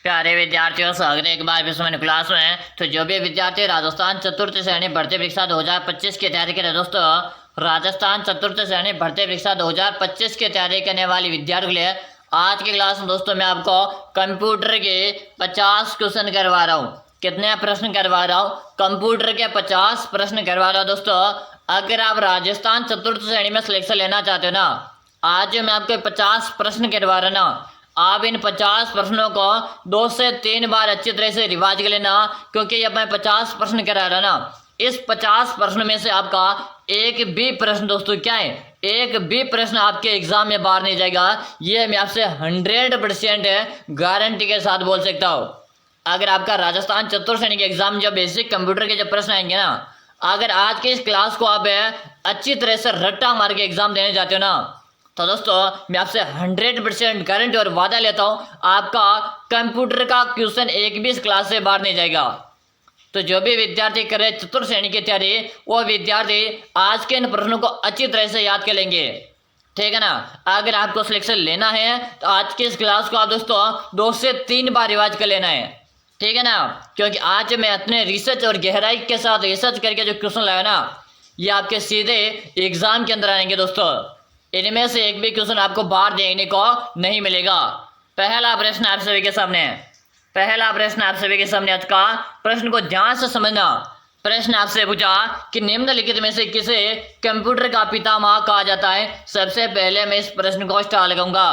प्यारे विद्यार्थियों, स्वागत है एक बार फिर से मैंने क्लास में। तो जो भी विद्यार्थी राजस्थान चतुर्थ श्रेणी भर्ती परीक्षा 2025 की तैयारी कर रहे हैं दोस्तों, राजस्थान चतुर्थ श्रेणी भर्ती परीक्षा 2025 की तैयारी करने वाली विद्यार्थियों के लिए आज की क्लास में दोस्तों मैं आपको कंप्यूटर के 50 क्वेश्चन करवा रहा हूँ। कितने प्रश्न करवा रहा हूँ? कंप्यूटर के 50 प्रश्न करवा रहा हूँ दोस्तों। अगर आप राजस्थान चतुर्थ श्रेणी में सिलेक्शन लेना चाहते हो ना, आज मैं आपको 50 प्रश्न करवा रहा ना, आप इन 50 प्रश्नों को 2 से 3 बार अच्छी तरह से रिवाज कर लेना, क्योंकि अब मैं 50 प्रश्न करा रहा ना, इस 50 प्रश्न में से आपका एक भी प्रश्न दोस्तों क्या है, एक भी प्रश्न आपके एग्जाम में बाहर नहीं जाएगा। ये मैं आपसे 100% गारंटी के साथ बोल सकता हूँ। अगर आपका राजस्थान चतुर्थ श्रेणी के एग्जाम जो बेसिक कंप्यूटर के जब प्रश्न आएंगे ना, अगर आज के इस क्लास को आप अच्छी तरह से रट्टा मार के एग्जाम देने जाते हो ना, तो दोस्तों मैं आपसे 100% गारंटी और वादा लेता हूं, आपका कंप्यूटर का क्वेश्चन एक भी इस क्लास से बाहर नहीं जाएगा। तो जो भी विद्यार्थी कर रहे चतुर्थ श्रेणी की तैयारी, वो विद्यार्थी आज के इन प्रश्नों को अच्छी तरह से याद कर लेंगे, ठीक है ना। अगर आपको सिलेक्शन लेना है तो आज के इस क्लास को आप दोस्तों 2 से 3 बार रिवाज कर लेना है, ठीक है ना। क्योंकि आज मैं अपने रिसर्च और गहराई के साथ रिसर्च करके जो क्वेश्चन लाया ना, ये आपके सीधे एग्जाम के अंदर आएंगे दोस्तों। इनमें से एक भी क्वेश्चन आपको बाहर देखने को नहीं मिलेगा। पहला प्रश्न आप सभी के सामने आज का प्रश्न को ध्यान से समझना। प्रश्न आपसे पूछा कि निम्नलिखित में से किसे कंप्यूटर का पितामह कहा जाता है। सबसे पहले मैं इस प्रश्न को स्टार लगाऊंगा।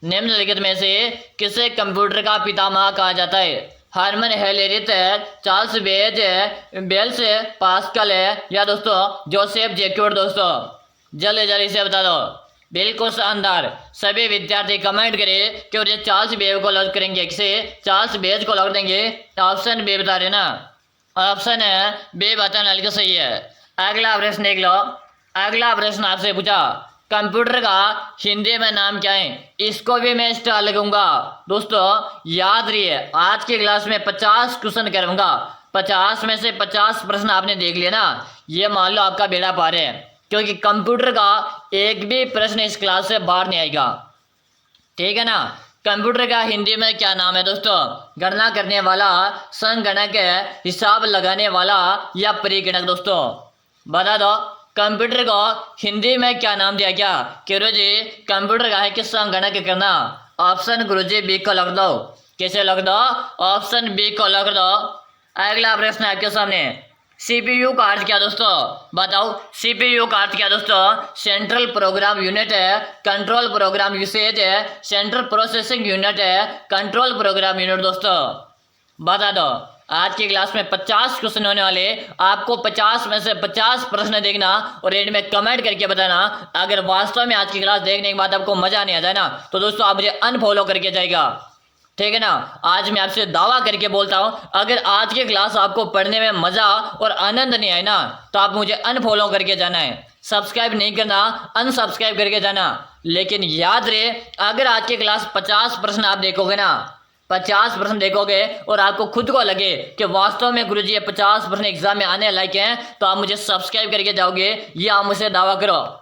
निम्नलिखित में से किसे कंप्यूटर का पितामह कहा जाता है? हरमन हेलेरिथ है, चार्ल्स बेज है, बेल्स है, पास्कल है, या दोस्तों जोसेफ जैक्यूर्ड। दोस्तों जल्दी जल्दी से बता दो। बिल्कुल शानदार। सभी विद्यार्थी कमेंट करें कि मुझे चार्ल्स बेज को लॉक करेंगे, किसे चार्ल्स बेज को लॉक देंगे। ऑप्शन बी बता रहे ना, ऑप्शन है बी बताना बिल्कुल सही है। अगला प्रश्न देख लो। अगला प्रश्न आपसे पूछा कंप्यूटर का हिंदी में नाम क्या है। इसको भी मैं स्टार लगाऊंगा। दोस्तों याद रहिए, आज की क्लास में 50 क्वेश्चन करूंगा। 50 में से 50 प्रश्न आपने देख लिया ना, ये मान लो आपका बेड़ा पार है, क्योंकि कंप्यूटर का एक भी प्रश्न इस क्लास से बाहर नहीं आएगा, ठीक है ना। कंप्यूटर का हिंदी में क्या नाम है दोस्तों? गणना करने वाला, संगणक, हिसाब लगाने वाला या परिगणक। दोस्तों बता दो कंप्यूटर को हिंदी में क्या नाम दिया गया? गुरुजी कंप्यूटर का है कि संगणक करना। ऑप्शन गुरुजी बी को लग दो। कैसे लग दो? ऑप्शन बी को लग दो। अगला प्रश्न आपके सामने, सीपीयू का अर्थ क्या दोस्तों? बताओ सीपीयू का अर्थ क्या दोस्तों? सेंट्रल प्रोग्राम यूनिट है, कंट्रोल प्रोग्राम यूसेज है, सेंट्रल प्रोसेसिंग यूनिट है, कंट्रोल प्रोग्राम यूनिट। दोस्तों बता दो। आज की क्लास में 50 क्वेश्चन होने वाले, आपको 50 में से 50 प्रश्न देखना और एंड में कमेंट करके बताना। अगर वास्तव में आज की क्लास देखने के बाद आपको मजा नहीं आ जाए ना, तो दोस्तों आप मुझे अनफॉलो करके जाएगा, ठीक है ना। आज मैं आपसे दावा करके बोलता हूं, अगर आज की क्लास आपको पढ़ने में मजा और आनंद नहीं आए ना, तो आप मुझे अनफॉलो करके जाना है। सब्सक्राइब नहीं करना, अनसब्सक्राइब करके जाना। लेकिन याद रहे, अगर आज की क्लास 50 प्रश्न आप देखोगे ना, 50 प्रश्न देखोगे और आपको खुद को लगे कि वास्तव में गुरुजी ये 50 प्रश्न एग्जाम में आने लायक हैं, तो आप मुझे सब्सक्राइब करके जाओगे। ये आप मुझसे दावा करो।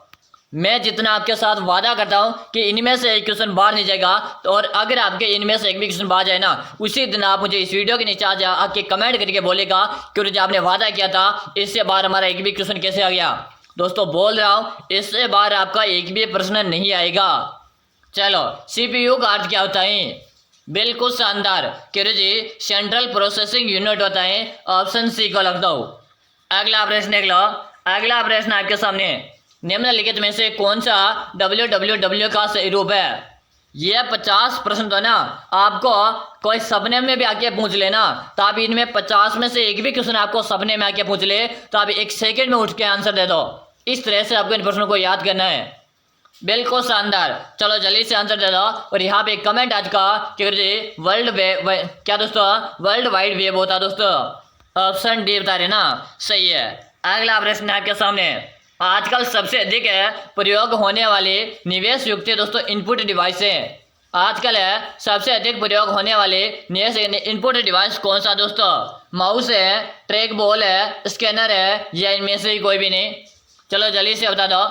मैं जितना आपके साथ वादा करता हूं कि इनमें से एक क्वेश्चन बाहर नहीं जाएगा, तो और अगर आपके इनमें से एक भी क्वेश्चन बाहर जाए ना, उसी दिन आप मुझे इस वीडियो के नीचे आके कमेंट करके बोलेगा कि जो आपने वादा किया था, इससे बाहर हमारा एक भी क्वेश्चन कैसे आ गया। दोस्तों बोल रहा हूं, इससे बाहर आपका एक भी प्रश्न नहीं आएगा। चलो सीपीयू का अर्थ क्या होता है? बिल्कुल शानदार। जी सेंट्रल प्रोसेसिंग यूनिट होता है। ऑप्शन सी को लग दो। अगला प्रश्न देख लो। अगला प्रश्न आपके सामने, निम्नलिखित में से कौन सा www का सही रूप है? ये 50 प्रश्न तो ना आपको कोई सपने में भी आके पूछ लेना, तो आप इनमें 50 में से एक भी क्वेश्चन आपको सपने में आके पूछ ले, तो आप 1 सेकंड में उठ के आंसर दे दो। इस तरह से आपको इन प्रश्नों को याद करना है। बिल्कुल शानदार। चलो जल्दी से आंसर दे दो। और यहाँ पे कमेंट आज का कि वर्ल्ड क्या दोस्तों? वर्ल्ड वाइड वेब होता है दोस्तों। ऑप्शन डी बता रहे ना, सही है। अगला प्रश्न आपके सामने, आजकल सबसे अधिक प्रयोग होने वाले निवेश युक्त दोस्तों इनपुट डिवाइस है। आजकल सबसे अधिक प्रयोग होने वाले निवेश इनपुट डिवाइस कौन सा दोस्तों? माउस है, ट्रैक बॉल है, स्कैनर है, या इनमें से कोई भी नहीं? चलो जल्दी से बता दो।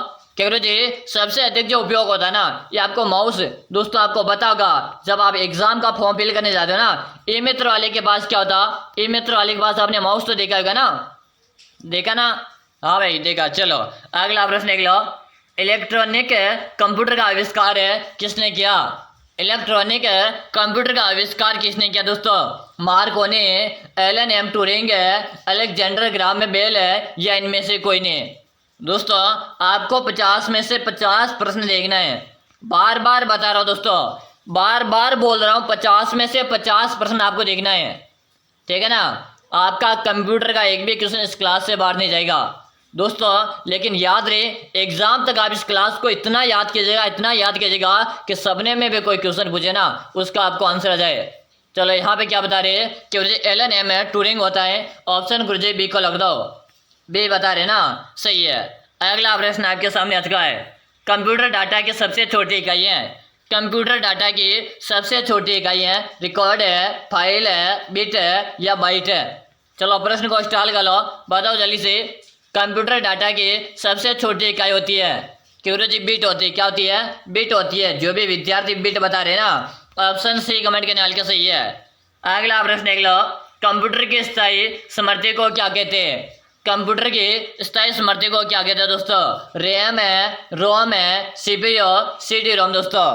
जी सबसे अधिक जो उपयोग होता है ना, ये आपको माउस दोस्तों आपको पता होगा, जब आप एग्जाम का फॉर्म फिल करने जाते हो ना, ई मित्र वाले के पास क्या होता, ई मित्र वाले के पास आपने माउस तो देखा होगा ना, देखा ना, हाँ भाई देखा। चलो अगला प्रश्न देख लो, इलेक्ट्रॉनिक कंप्यूटर का आविष्कार किसने किया? इलेक्ट्रॉनिक कंप्यूटर का आविष्कार किसने किया दोस्तों? Marconi, Alan M Turing, Alexander Graham Bell या इनमें से कोई नहीं? दोस्तों आपको 50 में से 50 प्रश्न देखना है, बार बार बता रहा हूँ दोस्तों, बार बार बोल रहा हूँ, 50 में से 50 प्रश्न आपको देखना है, ठीक है ना। आपका कंप्यूटर का एक भी क्वेश्चन इस क्लास से बाहर नहीं जाएगा दोस्तों। लेकिन याद रहे, एग्जाम तक आप इस क्लास को इतना याद कीजिएगा, इतना याद कीजिएगा कि सपने में भी कोई क्वेश्चन पूछे ना, उसका आपको आंसर आ जाए। चलो यहाँ पे क्या बता रहे हैं कि एलन एम ट्यूरिंग होता है, ऑप्शन गुरुजी बी को लग दो, बी बता रहे ना, सही है। अगला प्रश्न आपके सामने आ चुका है, कंप्यूटर डाटा की सबसे छोटी इकाई है, कंप्यूटर डाटा की सबसे छोटी इकाई है, रिकॉर्ड है, फाइल है, बिट है या बाइट है? चलो प्रश्न को स्टार्ट कर लो, बताओ जल्दी से। कंप्यूटर डाटा की सबसे छोटी इकाई होती है, क्यों जी बिट होती है, क्या होती है? बिट होती है। जो भी विद्यार्थी बिट बता रहे हैं ना, ऑप्शन सी कमेंट के निकाल के सही है। अगला प्रश्न देख लो, कंप्यूटर की स्थायी स्मृति को क्या कहते हैं? कंप्यूटर की स्थायी स्मृति को क्या कहते हैं दोस्तों? रैम है, रोम है, सीपीयू, सीडी रोम दोस्तों।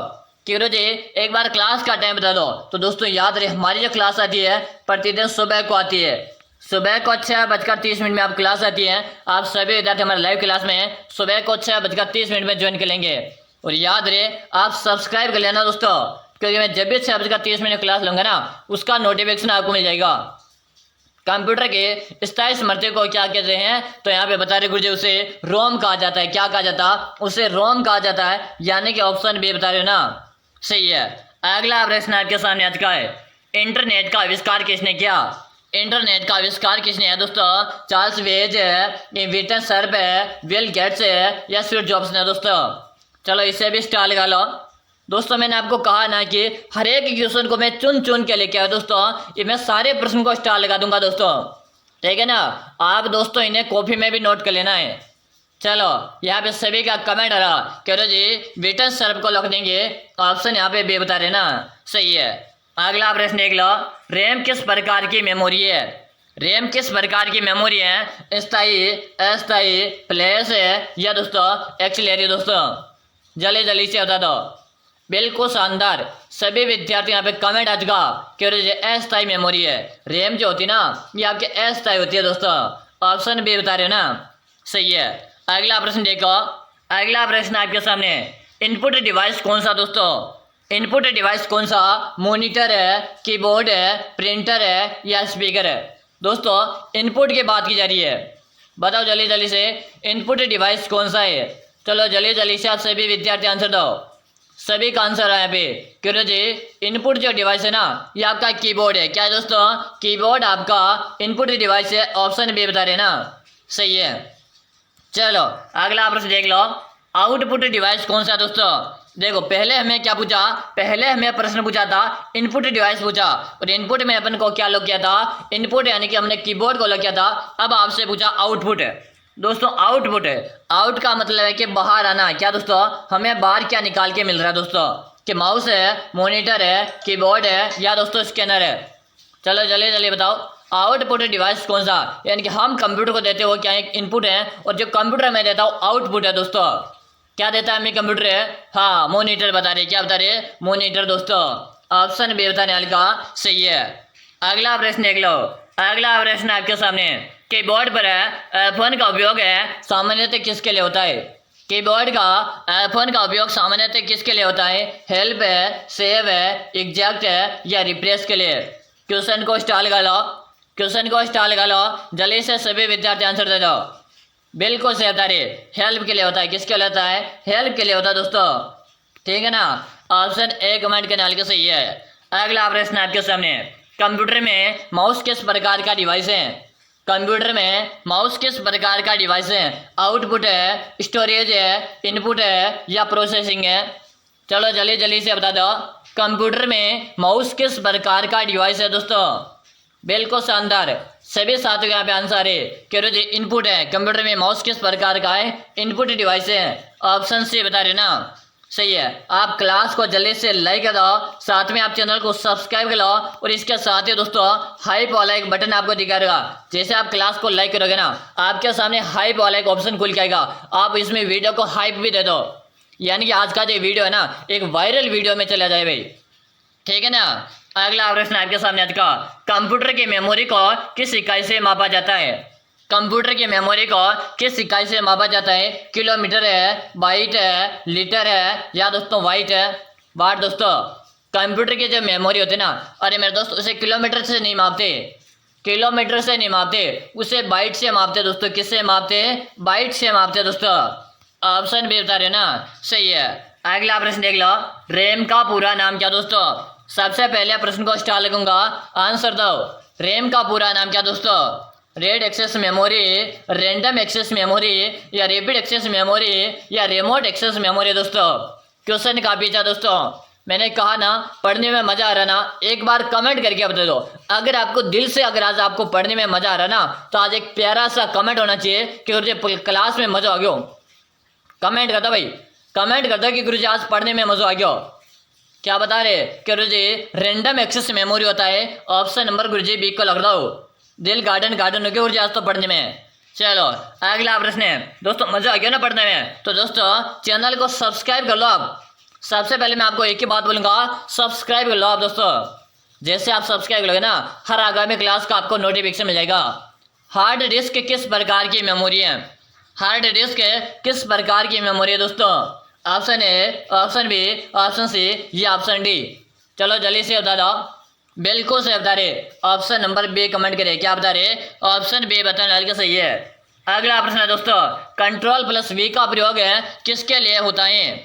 क्यों जी एक बार क्लास का टाइम बता दो तो दोस्तों याद रहे, हमारी जो क्लास आती है प्रतिदिन सुबह को आती है, सुबह को 6:30 में आप क्लास आती है। आप सभी विद्यार्थी हमारे लाइव क्लास में सुबह को 6:30 में ज्वाइन कर लेंगे। और याद रहे आप सब्सक्राइब कर लेना दोस्तों, क्योंकि मैं जब भी 6:30 क्लास लूंगा ना, उसका नोटिफिकेशन आपको मिल जाएगा। कंप्यूटर के स्थायी स्मृति को क्या कहते हैं? तो यहाँ पे बता रहे गुरुजी, उसे रोम कहा जाता है। क्या कहा जाता? उसे रोम कहा जाता है, यानी कि ऑप्शन बी बता रहे हो ना, सही है। अगला प्रश्न आपके सामने आ चुका है, इंटरनेट का आविष्कार किसने किया? इंटरनेट का आविष्कार किसने है दोस्तों? चार्ल्स वेज है, विल्टन सर्प है, बिल गेट्स है या स्टीव जॉब्स ने दोस्तों? चलो इसे भी स्टार लगा लो दोस्तों। मैंने आपको कहा ना कि हर एक क्वेश्चन को मैं चुन चुन के लेके आया दोस्तों, ये मैं सारे प्रश्न को स्टार लगा दूंगा दोस्तों, ठीक है ना। आप दोस्तों इन्हें कॉपी में भी नोट कर लेना है। चलो यहाँ पे सभी का कमेंट आ रहा, कह रहे जी विल्टन सर्प को लिख देंगे, ऑप्शन यहाँ पे बी बता रहे ना, सही है। अगला प्रश्न देख लो, रैम किस प्रकार की मेमोरी है? रैम किस प्रकार की मेमोरी है? स्थायी, अस्थायी, फ्लैश है या दोस्तों एक्सिलरी? दोस्तों जल्दी जल्दी से बता दो। बिल्कुल शानदार, सभी विद्यार्थी यहाँ पे कमेंट आ चुका, क्यों अस्थायी मेमोरी है। रैम जो होती है ना, ये आपके अस्थायी होती है दोस्तों, ऑप्शन बी बता रहे हो ना, सही है। अगला प्रश्न देखो, अगला प्रश्न आपके सामने, इनपुट डिवाइस कौन सा दोस्तों? इनपुट डिवाइस कौन सा? मॉनिटर है, कीबोर्ड है, प्रिंटर है या स्पीकर है? दोस्तों इनपुट की बात की जा रही है, बताओ जल्दी जल्दी से इनपुट डिवाइस कौन सा है? चलो जल्दी जल्दी से आप सभी विद्यार्थी आंसर दो, सभी का आंसर है यहाँ पे। क्यों जी इनपुट जो डिवाइस है ना, ये आपका कीबोर्ड है। क्या है दोस्तों? कीबोर्ड आपका इनपुट डिवाइस है, ऑप्शन बी बता रहे ना, सही है। चलो अगला प्रश्न देख लो, आउटपुट डिवाइस कौन सा दोस्तों? देखो पहले हमें क्या पूछा, पहले हमें प्रश्न पूछा था इनपुट डिवाइस पूछा, और इनपुट में अपन को क्या लोग किया था? इनपुट यानी कि हमने कीबोर्ड को लोग किया था। अब आपसे पूछा आउटपुट दोस्तों, आउटपुट है, आउट का मतलब है कि बाहर आना। क्या दोस्तों? हमें बाहर क्या निकाल के मिल रहा है दोस्तों? कि माउस है, मॉनिटर है, कीबोर्ड है या दोस्तों स्कैनर है? चलो जल्दी जल्दी बताओ, आउटपुट डिवाइस कौन सा? यानी कि हम कंप्यूटर को देते हो क्या एक इनपुट है, और जो कंप्यूटर में देता हूँ आउटपुट है दोस्तों। क्या देता है हमें कंप्यूटर है? हाँ मॉनिटर बता रहे, क्या बता रहे? मॉनिटर दोस्तों, ऑप्शन बी बताने वाले का सही है। अगला प्रश्न देख लो, अगला प्रश्न आपके सामने, कीबोर्ड पर F1 का उपयोग है सामान्यतः किसके लिए होता है? कीबोर्ड का F1 का उपयोग सामान्यतः किसके लिए होता है? हेल्प है, सेव है, एग्जैक्ट है या रिप्लेस के लिए? क्वेश्चन को स्टार लगा लो, क्वेश्चन को स्टार लगा लो, जल्दी से सभी विद्यार्थी आंसर दे दो। बिल्कुल सही बता रहे, हेल्प के लिए होता है। किसके लिए होता है? हेल्प के लिए होता है दोस्तों, ठीक है ना, ऑप्शन ए कमेंट के नाल के सही है। अगला प्रश्न आपके सामने, कंप्यूटर में माउस किस प्रकार का डिवाइस है? कंप्यूटर में माउस किस प्रकार का डिवाइस है? आउटपुट है, स्टोरेज है, इनपुट है या प्रोसेसिंग है? चलो जल्दी जल्दी से बता दो, कंप्यूटर में माउस किस प्रकार का डिवाइस है दोस्तों? बिल्कुल शानदार, सभी साथियों यहाँ पे आंसर है कि जो इनपुट है कंप्यूटर में माउस किस प्रकार का है, इनपुट डिवाइस है। ऑप्शन सी बता रहे ना, सही है। आप क्लास को जल्दी से लाइक कर दो, साथ में आप चैनल को सब्सक्राइब कर लो और इसके साथ ही दोस्तों हाइप वाला एक बटन आपको दिखा रहेगा। जैसे आप क्लास को लाइक करोगे ना, आपके सामने हाइप वाला एक ऑप्शन खुल के आएगा, आप इसमें वीडियो को हाइप भी दे दो, यानी कि आज का जो वीडियो है ना एक वायरल वीडियो में चला जाए भाई, ठीक है ना। अगला प्रश्न आपके सामने आज का, कंप्यूटर की मेमोरी को किस इकाई से मापा जाता है। कंप्यूटर की मेमोरी को किस इकाई से मापा जाता है, किलोमीटर है, बाइट है, लीटर है या दोस्तों वाइट है। बात दोस्तों, कंप्यूटर की जो मेमोरी होती है ना, अरे मेरे दोस्त उसे किलोमीटर से नहीं मापते, किलोमीटर से नहीं मापते, उसे बाइट से मापते दोस्तों। किससे मापते, बाइट से मापते दोस्तों। ऑप्शन भी बता रहे ना, सही है। अगला प्रश्न देख लो, रैम का पूरा नाम क्या दोस्तों। सबसे पहले प्रश्न को स्टार लगूंगा, आंसर दो। रैम का पूरा नाम क्या दोस्तों, read access memory, random access memory या रैपिड एक्सेस मेमोरी या रिमोट एक्सेस मेमोरी दोस्तों। क्वेश्चन का पीछा दोस्तों, मैंने कहा ना पढ़ने में मजा आ रहा ना, एक बार कमेंट करके बता दो। अगर आपको दिल से अगर आज आपको पढ़ने में मजा आ रहा ना, तो आज एक प्यारा सा कमेंट होना चाहिए कि मुझे क्लास में मजा आ गया। कमेंट कर दो भाई, कमेंट कर दो कि गुरुजी आज पढ़ने में मजा आ गया। क्या बता रहे कि गुरुजी रैंडम एक्सेस मेमोरी होता है। ऑप्शन नंबर गुरुजी बी को लग दो। दिल गार्डन गार्डन हो गया गुरुजी आज तो पढ़ने में। चलो अगला प्रश्न है दोस्तों, मजा आ गया ना पढ़ने में, तो दोस्तों चैनल को सब्सक्राइब कर लो आप। सबसे पहले मैं आपको एक ही बात बोलूंगा, सब्सक्राइब कर लो आप दोस्तों। जैसे आप सब्सक्राइब करोगे ना, हर आगामी क्लास का आपको नोटिफिकेशन मिल जाएगा। हार्ड डिस्क किस प्रकार की मेमोरी है, हार्ड डिस्क किस प्रकार की मेमोरी है दोस्तों। Option A, option B, option C या ऑप्शन डी। चलो जल्दी से बता दो। बिल्कुल सही बता रहे, ऑप्शन नंबर बी कमेंट करें। क्या बता रहे, ऑप्शन बी बताने वाले का सही है। अगला प्रश्न है दोस्तों, कंट्रोल प्लस वी का प्रयोग है किसके लिए होता है।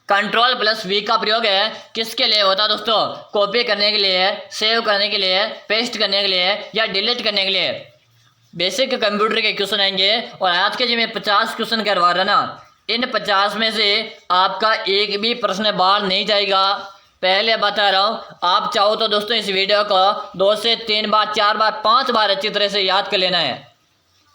कंट्रोल प्लस वी का प्रयोग है किसके लिए होता है दोस्तों। कॉपी करने के लिए, सेव करने के लिए, पेस्ट करने के लिए या डिलीट करने के लिए। बेसिक कंप्यूटर के क्वेश्चन आएंगे और आज के जो मैं 50 क्वेश्चन करवा रहा ना, इन 50 में से आपका एक भी प्रश्न बाहर नहीं जाएगा। पहले बता रहा हूँ, आप चाहो तो दोस्तों इस वीडियो को 2 से 3 बार, 4 बार, 5 बार अच्छी तरह से याद कर लेना है।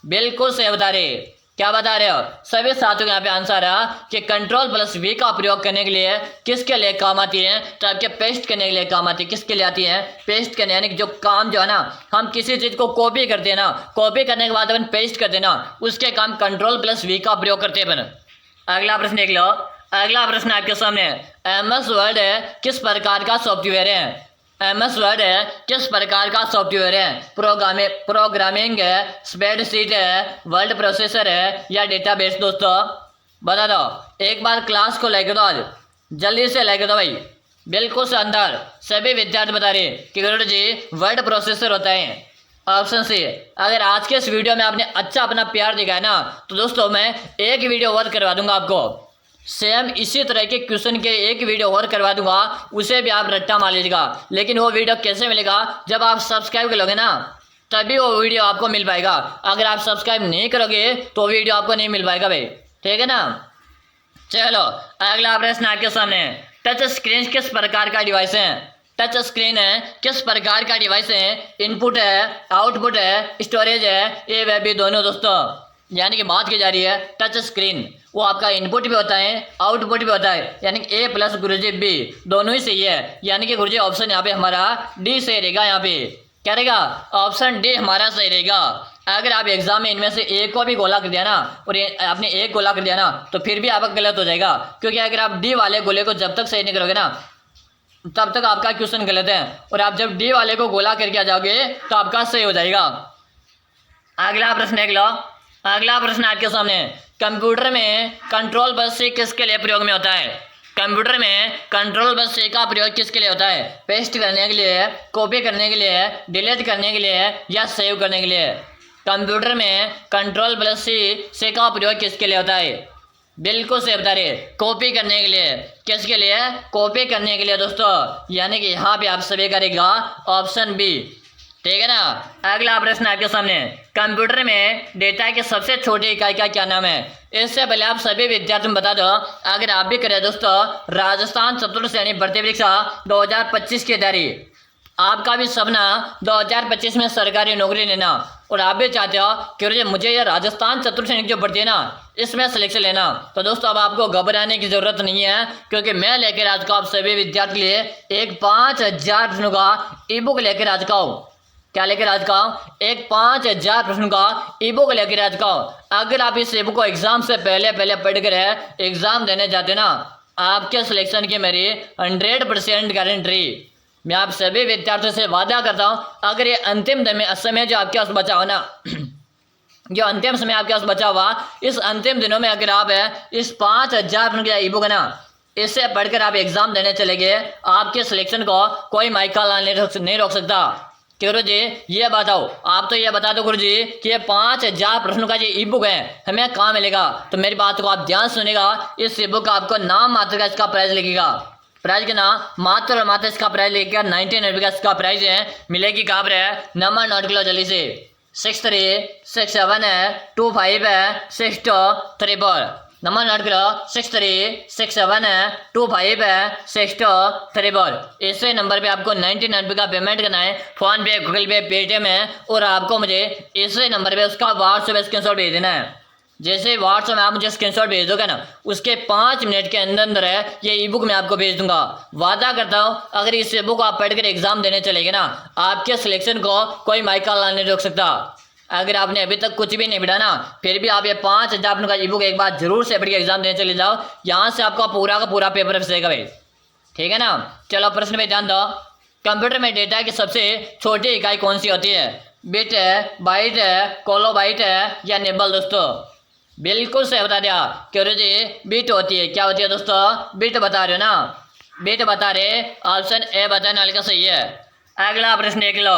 बिल्कुल सही बता रहे। क्या बता रहे हो सभी साथियों, यहाँ पे आंसर है कि कंट्रोल प्लस वी का प्रयोग करने के लिए किसके लिए काम आती है, तो आपके पेस्ट करने के लिए काम आती है। किसके लिए आती है, पेस्ट करने, यानी कि जो काम जो है ना, हम किसी चीज को कॉपी करते हैं ना, कॉपी करने के बाद अपन पेस्ट करते हैं ना, उसके काम कंट्रोल प्लस वी का प्रयोग करते हैं अपन। अगला प्रश्न देख लो। अगला प्रश्न आपके सामने, MS वर्ड किस प्रकार का सॉफ्टवेयर है। MS वर्ड किस प्रकार का सॉफ्टवेयर है। प्रोग्रामिंग है, स्प्रेडशीट है, वर्ड प्रोसेसर है या डेटाबेस दोस्तों। बता दो, एक बार क्लास को लाइक दो, आज जल्दी से लाइक दो भाई। बिल्कुल से अंदर सभी विद्यार्थी बता रहे कि गुरु जी वर्ड प्रोसेसर होता है। Option C. अगर आज के इस वीडियो में आपने अच्छा अपना प्यार दिखाया ना, तो दोस्तों मैं एक वीडियो और करवा दूंगा आपको, सेम इसी तरह के क्वेश्चन के एक वीडियो और करवा दूंगा, उसे भी आप रट्टा मार लीजिएगा। लेकिन वो वीडियो कैसे मिलेगा, जब आप सब्सक्राइब करोगे ना, तभी वो वीडियो आपको मिल पाएगा। अगर आप सब्सक्राइब नहीं करोगे तो वीडियो आपको नहीं मिल पाएगा भाई, ठीक है ना। चलो अगला प्रश्न आपके सामने, टच स्क्रीन किस प्रकार का डिवाइस है। टच स्क्रीन किस प्रकार का डिवाइस है। इनपुट है, आउटपुट है, स्टोरेज है, ए व बी दोनों दोस्तों। यानी कि बात की जा रही है टच स्क्रीन, वो आपका इनपुट भी होता है, आउटपुट भी होता है, यानी कि ए प्लस गुरुजी बी दोनों ही सही है। यानी कि गुरुजी ऑप्शन यहाँ पे हमारा डी सही रहेगा। यहाँ पे क्या रहेगा, ऑप्शन डी हमारा सही रहेगा। अगर आप एग्जाम में इनमें से एक को भी गोला कर दिया ना, और आपने एक गोला कर दिया ना, तो फिर भी आपका गलत हो जाएगा, क्योंकि अगर आप डी वाले गोले को जब तक सही नहीं करोगे ना, तब तक आपका क्वेश्चन गलत है, और आप जब डी वाले को गोला करके आ जाओगे तो आपका सही हो जाएगा। अगला प्रश्न देख लो। अगला प्रश्न आपके सामने, कंप्यूटर में कंट्रोल बस से किसके लिए प्रयोग में होता है। कंप्यूटर में कंट्रोल बस से का प्रयोग किसके लिए होता है। पेस्ट करने के लिए, कॉपी करने के लिए, डिलीट करने के लिए या सेव करने के लिए। कंप्यूटर में कंट्रोल प्लस से का प्रयोग किसके लिए होता है। बिल्कुल से बता रहे, कॉपी करने के लिए। किसके लिए, कॉपी करने के लिए दोस्तों। यानी कि यहाँ पे आप सभी करेगा ऑप्शन बी, ठीक है ना। अगला प्रश्न आपके सामने, कंप्यूटर में डेटा की सबसे छोटी इकाई का क्या नाम है। इससे पहले आप सभी विद्यार्थियों बता दो, अगर आप भी करें दोस्तों, राजस्थान चतुर्थ श्रेणी भर्ती परीक्षा 2025 की तैयारी, आपका भी सपना 2025 में सरकारी नौकरी लेना और आप भी चाहते हो कि मुझे ये राजस्थान चतुर्थ सैनिक जो भर्ती है ना इसमें सिलेक्शन लेना, तो दोस्तों अब आपको घबराने की जरूरत नहीं है, क्योंकि मैं लेकर आ चुका हूँ आप सभी विद्यार्थी के लिए एक 5000 प्रश्नों का ई बुक लेकर आ चुका हूँ। क्या लेकर आ चुका हूँ? एक 5000 प्रश्नों का ई बुक लेकर आ चुका हूँ। अगर आप इस ई बुक को एग्जाम से पहले पढ़कर एग्जाम देने जाते ना, आपके सिलेक्शन की मेरी 100% गारंटी। मैं आप सभी विद्यार्थियों से वादा करता हूँ, अगर ये अंतिम समय जो आपके पास बचा हो ना जो अंतिम समय आपके पास बचा हुआ, इस अंतिम दिनों में अगर आप इस 5000 का ई बुक है ना इससे पढ़कर आप एग्जाम देने चले गए, आपके सिलेक्शन को कोई माइकल नहीं रोक सकता। कि गुरु जी ये बताओ, आप तो ये बता दो गुरु जी कि ये 5000 प्रश्नों का जो ई बुक है हमें कहाँ मिलेगा। तो मेरी बात को आप ध्यान सुनेगा, इस ई बुक का आपको नाम मात्र का इसका प्राइस लगेगा। प्राइस के नाम मात्र और मात्र इसका प्राइस लगेगा 99 का इसका प्राइस है। मिलेगी कहाँ पर है? नंबर नोट किलो जल्दी से 6367 है 25 है 6234। नंबर नोट करो 6367 है 25 है 6234। इसे नंबर पे आपको 99 का पेमेंट करना है, फोन पे, गूगल पे, पेटीएम है, और आपको मुझे इसे नंबर पे उसका व्हाट्सएप स्क्रीनशॉट भेज देना है। जैसे व्हाट्सएप में आप मुझे स्क्रीनशॉट भेज दोगे ना, उसके 5 मिनट के अंदर अंदर है ये ई बुक मैं आपको भेज दूंगा। वादा करता हूँ अगर इस ई बुक आप पढ़कर एग्जाम देने चलेंगे ना, आपके सिलेक्शन को कोई माइकल नहीं रोक सकता। अगर आपने अभी तक कुछ भी नहीं पढ़ा ना, फिर भी आप ये 5000 का ई बुक एक बार जरूर से पढ़ के एग्जाम देने चले जाओ, यहाँ से आपका पूरा का पूरा पेपर फंसेगा भाई। ठीक है ना? चलो प्रश्न में ध्यान दो। कंप्यूटर में डेटा की सबसे छोटी इकाई कौन सी होती है? बिट है, बाइट है, किलोबाइट है या निबल? दोस्तों बिल्कुल सही बता दिया। क्यों जी बिट होती है। क्या होती है दोस्तों? बिट बता रहे हो ना, बिट बता रहे, ऑप्शन ए बताने वाले का सही है। अगला प्रश्न देख लो,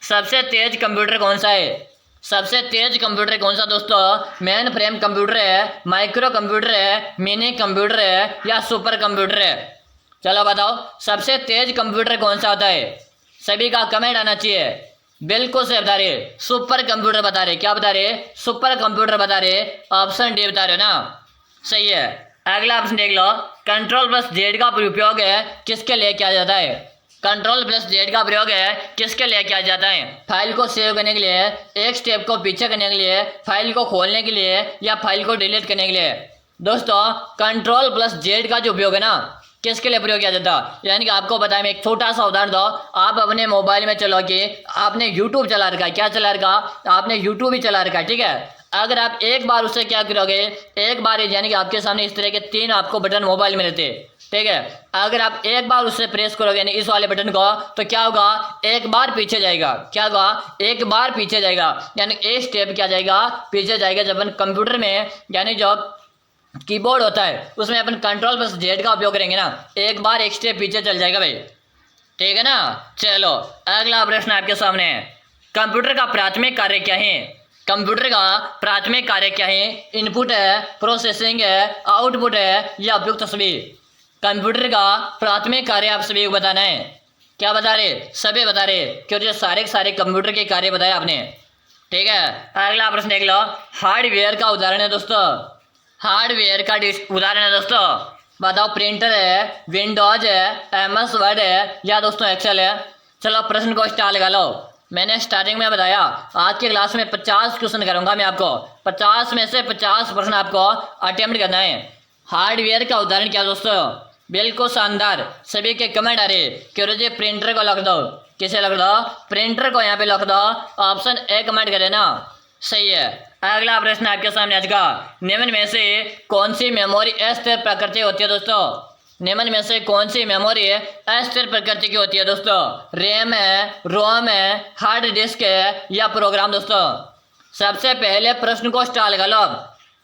सबसे तेज कंप्यूटर कौन सा है? सबसे तेज कंप्यूटर कौन सा दोस्तों? मेन फ्रेम कंप्यूटर है, माइक्रो कंप्यूटर है, मिनी कंप्यूटर है या सुपर कंप्यूटर है? चलो बताओ सबसे तेज कंप्यूटर कौन सा होता है? सभी का कमेंट आना चाहिए। बिल्कुल से बता रहे, सुपर कंप्यूटर बता रहे। क्या बता रहे? सुपर कंप्यूटर बता रहे। ऑप्शन डी बता रहे हो ना, सही है। अगला ऑप्शन देख लो, कंट्रोल प्लस जेड का उपयोग किसके लिए किया जाता है? कंट्रोल प्लस जेड का प्रयोग किसके लिए किया जाता है? फाइल को सेव करने के लिए, एक स्टेप को पीछे करने के लिए, फाइल को खोलने के लिए या फाइल को डिलीट करने के लिए? दोस्तों कंट्रोल प्लस जेड का जो उपयोग है ना किसके लिए प्रयोग किया जाता है? यानी कि आपको बताएं, मैं एक छोटा सा उदाहरण दो। आप अपने मोबाइल में चलो कि आपने यूट्यूब चला रखा है। क्या चला रखा? आपने यूट्यूब ही चला रखा है, ठीक है। अगर आप एक बार उससे क्या करोगे, एक बार यानी कि आपके सामने इस तरह के 3 आपको बटन मोबाइल में रहते, ठीक है। अगर आप एक बार उससे प्रेस करोगे यानी इस वाले बटन को, तो क्या होगा? एक बार पीछे जाएगा। क्या होगा? एक बार पीछे जाएगा, यानी एक स्टेप क्या जाएगा? पीछे जाएगा। जब अपन कंप्यूटर में यानी जो कीबोर्ड होता है उसमें अपन कंट्रोल प्लस जेड का उपयोग करेंगे ना, एक बार एक स्टेप पीछे चल जाएगा भाई। ठीक है ना? चलो अगला प्रश्न आपके सामने है, कंप्यूटर का प्राथमिक कार्य क्या है? कंप्यूटर का प्राथमिक कार्य क्या है? इनपुट है, प्रोसेसिंग है, आउटपुट है या उपयुक्त सभी? कंप्यूटर का प्राथमिक कार्य आप सभी को बताना है। क्या बता रहे? सभी बता रहे, क्योंकि सारे कंप्यूटर के कार्य बताए आपने। ठीक है, अगला प्रश्न देख लो, हार्डवेयर का उदाहरण है दोस्तों। हार्डवेयर का उदाहरण है दोस्तों, बताओ। प्रिंटर है, विंडोज है, MS वर्ड है या दोस्तों एक्सेल है? चलो प्रश्न को स्टार लगा लो। मैंने स्टार्टिंग में बताया आज के क्लास में 50 क्वेश्चन करूंगा मैं आपको, 50 में से 50 प्रश्न आपको अटेम्प्ट करना है। हार्डवेयर का उदाहरण क्या दोस्तों? बिल्कुल शानदार। सभी के कमेंट आ रहे क्यों जी प्रिंटर को लिख दो। किसे लिख दो? प्रिंटर को यहाँ पे लिख दो। ऑप्शन ए कमेंट करे ना, सही है। अगला प्रश्न आपके सामने आज का, निम्न में से कौन सी मेमोरी अस्थिर प्रकृति होती है दोस्तों? निम्न में से कौन सी मेमोरी अस्थिर प्रकृति की होती है दोस्तों? रैम है, रोम है, हार्ड डिस्क है या प्रोग्राम? दोस्तों सबसे पहले प्रश्न को स्टार लगा लो।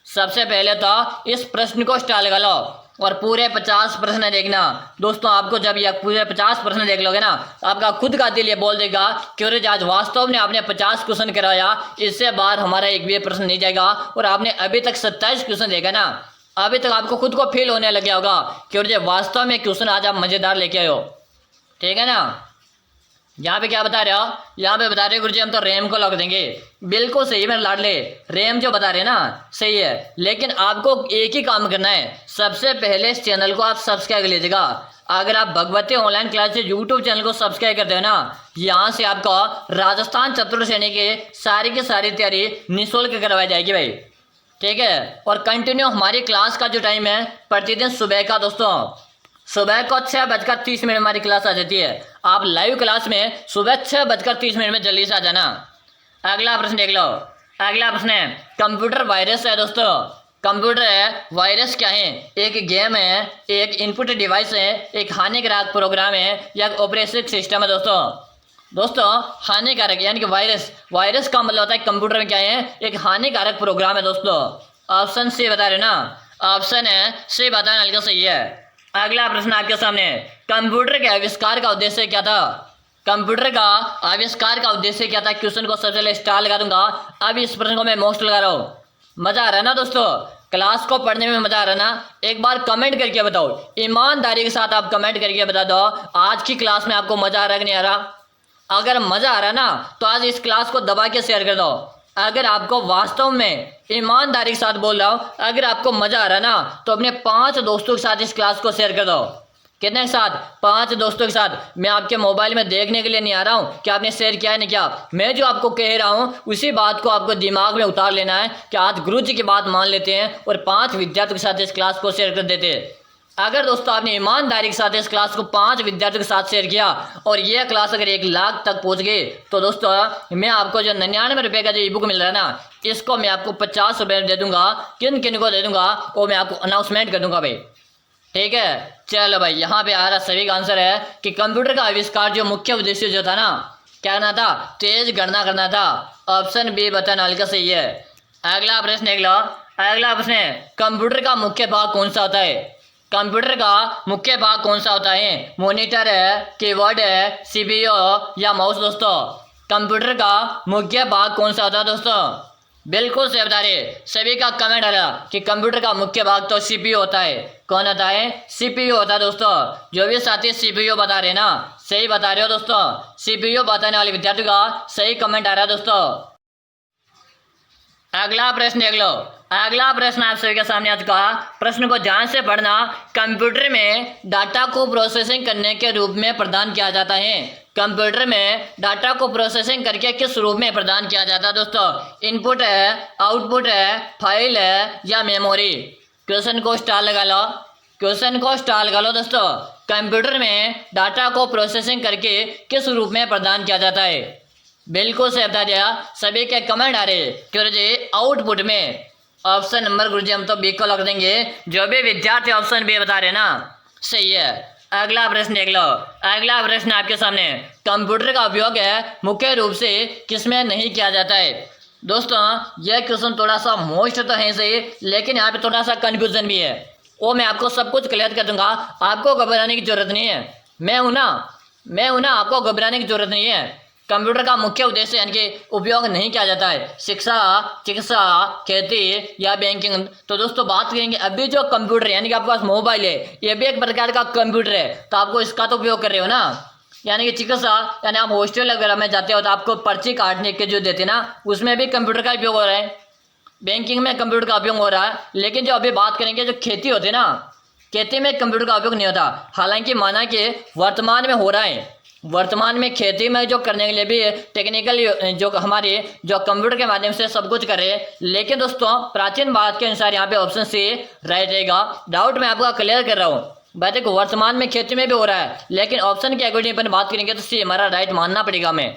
सबसे पहले तो इस प्रश्न को स्टार लगा लो और पूरे 50 प्रश्न देखना दोस्तों। आपको जब ये पूरे 50 प्रश्न देख लोगे ना, आपका खुद का दिल ये बोल देगा कि आज वास्तव में आपने 50 क्वेश्चन कराया, इससे बाहर हमारा एक भी प्रश्न नहीं जाएगा। और आपने अभी तक 27 क्वेश्चन देखा ना, अभी तक आपको खुद को फील होने लग गया होगा कि वास्तव में क्वेश्चन आज आप मजेदार लेके आए हो। ठीक है ना? यहाँ पे क्या बता रहे हो, यहाँ पे बता रहे हो गुरुजी हम तो रैम को लॉक देंगे। बिल्कुल सही मेरे लाडले, रैम जो बता रहे हैं ना सही है, लेकिन आपको एक ही काम करना है, सबसे पहले इस चैनल को आप सब्सक्राइब कर लीजिएगा। अगर आप भगवती ऑनलाइन क्लास से यूट्यूब चैनल को सब्सक्राइब करते हो ना, यहाँ से आपको राजस्थान चतुर्थ श्रेणी के सारी की सारी तैयारी निःशुल्क करवाई जाएगी भाई, ठीक है। और कंटिन्यू हमारी क्लास का जो टाइम है प्रतिदिन सुबह का दोस्तों, सुबह को 6:30 हमारी क्लास आ जाती है। आप लाइव क्लास में सुबह 6:30 में जल्दी से आ जाना। अगला प्रश्न देख लो, अगला प्रश्न है कंप्यूटर वायरस है दोस्तों। कंप्यूटर वायरस क्या है? एक गेम है, एक इनपुट डिवाइस है, एक हानिकारक प्रोग्राम है या ऑपरेटिंग सिस्टम है दोस्तों हानिकारक यानी कि वायरस, वायरस का मतलब होता है कंप्यूटर में क्या है, एक हानिकारक प्रोग्राम है दोस्तों। ऑप्शन सी बता रहे ना, ऑप्शन है सी बताना बिल्कुल सही है। अगला प्रश्न आपके सामने, कंप्यूटर के आविष्कार का उद्देश्य क्या था? कंप्यूटर का आविष्कार का उद्देश्य क्या था? क्वेश्चन को सबसे पहले स्टार लगा दूंगा। अब इस प्रश्न को मैं मोस्ट लगा रहा हूँ। मजा आ रहा है ना दोस्तों, क्लास को पढ़ने में मजा आ रहा है ना? एक बार कमेंट करके बताओ, ईमानदारी के साथ आप कमेंट करके बता दो आज की क्लास में आपको मजा आ रहा है कि नहीं आ रहा। अगर मजा आ रहा है ना तो आज इस क्लास को दबा के शेयर कर दो। अगर आपको वास्तव में ईमानदारी के साथ बोल रहा हूँ, अगर आपको मजा आ रहा है ना तो अपने 5 दोस्तों के साथ इस क्लास को शेयर कर दो। कितने के साथ? 5 दोस्तों के साथ। मैं आपके मोबाइल में देखने के लिए नहीं आ रहा हूँ कि आपने शेयर किया है नहीं किया। मैं जो आपको कह रहा हूँ उसी बात को आपको दिमाग में उतार लेना है कि आज गुरु जी की बात मान लेते हैं और 5 विद्यार्थियों के साथ इस क्लास को शेयर कर देते हैं। अगर दोस्तों आपने ईमानदारी के साथ इस क्लास को 5 विद्यार्थियों के साथ शेयर किया और ये क्लास अगर 1 लाख तक पहुंच गई तो दोस्तों मैं आपको जो 99 रुपये का जो ई बुक मिल रहा है ना, इसको मैं आपको 50 रुपये में दे दूंगा। किन किन को दे दूंगा वो मैं आपको अनाउंसमेंट कर दूंगा भाई, ठीक है। चलो भाई, यहाँ पे आ रहा सभी का आंसर है कि कंप्यूटर का आविष्कार जो मुख्य उद्देश्य जो था ना, क्या करना था? तेज गणना करना था। ऑप्शन बी बताना हल्का सही है। अगला प्रश्न देख लो, अगला प्रश्न है कंप्यूटर का मुख्य भाग कौन सा होता है? कंप्यूटर का मुख्य भाग कौन सा होता है? मॉनिटर है, कीबोर्ड है, सीपीयू या माउस दोस्तों? कंप्यूटर का मुख्य भाग कौन सा होता है दोस्तों? बिल्कुल सही बता रहे सभी का कमेंट आ रहा कि कंप्यूटर का मुख्य भाग तो सीपीयू होता है। कौन होता है? सीपीयू होता है दोस्तों। जो भी साथी सीपीयू बता रहे ना, सही बता रहे हो दोस्तों। सीपीयू बताने वाले विद्यार्थी का सही कमेंट आ रहा है दोस्तों। अगला प्रश्न देख लो, अगला प्रश्न आप सभी के सामने आ चुका। प्रश्न को ध्यान से पढ़ना। कंप्यूटर में डाटा को प्रोसेसिंग करने के रूप में प्रदान किया जाता है। कंप्यूटर में डाटा को प्रोसेसिंग करके किस रूप में प्रदान किया जाता है दोस्तों? इनपुट है, आउटपुट है, फाइल है या मेमोरी? क्वेश्चन को स्टार लगा लो, क्वेश्चन को स्टार लगा लो दोस्तों। कंप्यूटर में डाटा को प्रोसेसिंग करके किस रूप में प्रदान किया जाता है? बिल्कुल सही बता दिया सभी के कमेंट आ रहे गुरुजी आउटपुट में। ऑप्शन नंबर गुरुजी हम तो बी को लग देंगे। जो भी विद्यार्थी ऑप्शन बी बता रहे ना सही है। अगला प्रश्न देख लो, अगला प्रश्न आपके सामने, कंप्यूटर का उपयोग है मुख्य रूप से किसमें नहीं किया जाता है? दोस्तों यह क्वेश्चन थोड़ा सा मोस्ट तो है सही, लेकिन यहाँ पे थोड़ा सा कंफ्यूजन भी है। वो मैं आपको सब कुछ क्लियर कर दूंगा, आपको घबराने की जरूरत नहीं है। मैं हूं ना, आपको घबराने की जरूरत नहीं है। कंप्यूटर का मुख्य उद्देश्य यानी कि उपयोग नहीं किया जाता है शिक्षा, चिकित्सा, खेती या बैंकिंग। तो दोस्तों बात करेंगे अभी जो कंप्यूटर यानी कि आपके पास मोबाइल है, ये भी एक प्रकार का कंप्यूटर है, तो आपको इसका तो उपयोग कर रहे हो ना। यानी कि चिकित्सा, यानी आप हॉस्टल वगैरह में जाते हो तो आपको पर्ची काटने के जो देते ना, उसमें भी कंप्यूटर का उपयोग हो रहा है। बैंकिंग में कंप्यूटर का उपयोग हो रहा है। लेकिन जो अभी बात करेंगे जो खेती होती है ना, खेती में कंप्यूटर का उपयोग नहीं होता। हालांकि माना कि वर्तमान में हो रहा है, वर्तमान में खेती में जो करने के लिए भी टेक्निकल जो हमारे जो कंप्यूटर के माध्यम से सब कुछ करे। लेकिन दोस्तों प्राचीन बात के अनुसार यहाँ पे ऑप्शन सी राइट रहेगा। डाउट मैं आपका क्लियर कर रहा हूँ भाई। देखो वर्तमान में खेती में भी हो रहा है, लेकिन ऑप्शन के अकॉर्डिंग अपन बात करेंगे तो सी हमारा राइट मानना पड़ेगा हमें,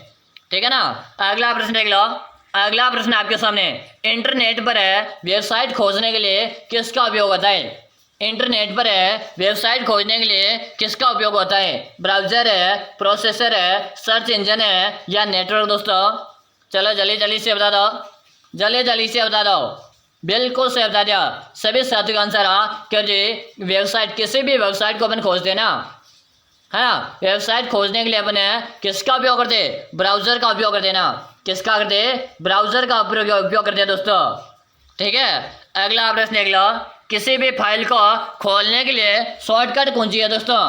ठीक है ना। अगला प्रश्न देख लो, अगला प्रश्न आपके सामने, इंटरनेट पर है वेबसाइट खोजने के लिए किसका उपयोग होता है? इंटरनेट पर है वेबसाइट खोजने के लिए किसका उपयोग होता है? ब्राउजर है, प्रोसेसर है, सर्च इंजन है या नेटवर्क दोस्तों? चलो जल्दी से बता दो, जल्दी से बता दो। बिल्कुल सही बता दिया सभी साथियों का आंसर क्योंकि वेबसाइट, किसी भी वेबसाइट को अपन खोजते हैं ना, है ना, वेबसाइट खोजने के लिए अपन किसका उपयोग करते? ब्राउजर का उपयोग करते ना। किसका करते? ब्राउजर का उपयोग करते हैं दोस्तों, ठीक है। अगला प्रश्न देख लो, किसी भी फाइल को खोलने के लिए शॉर्टकट कौन सी है दोस्तों?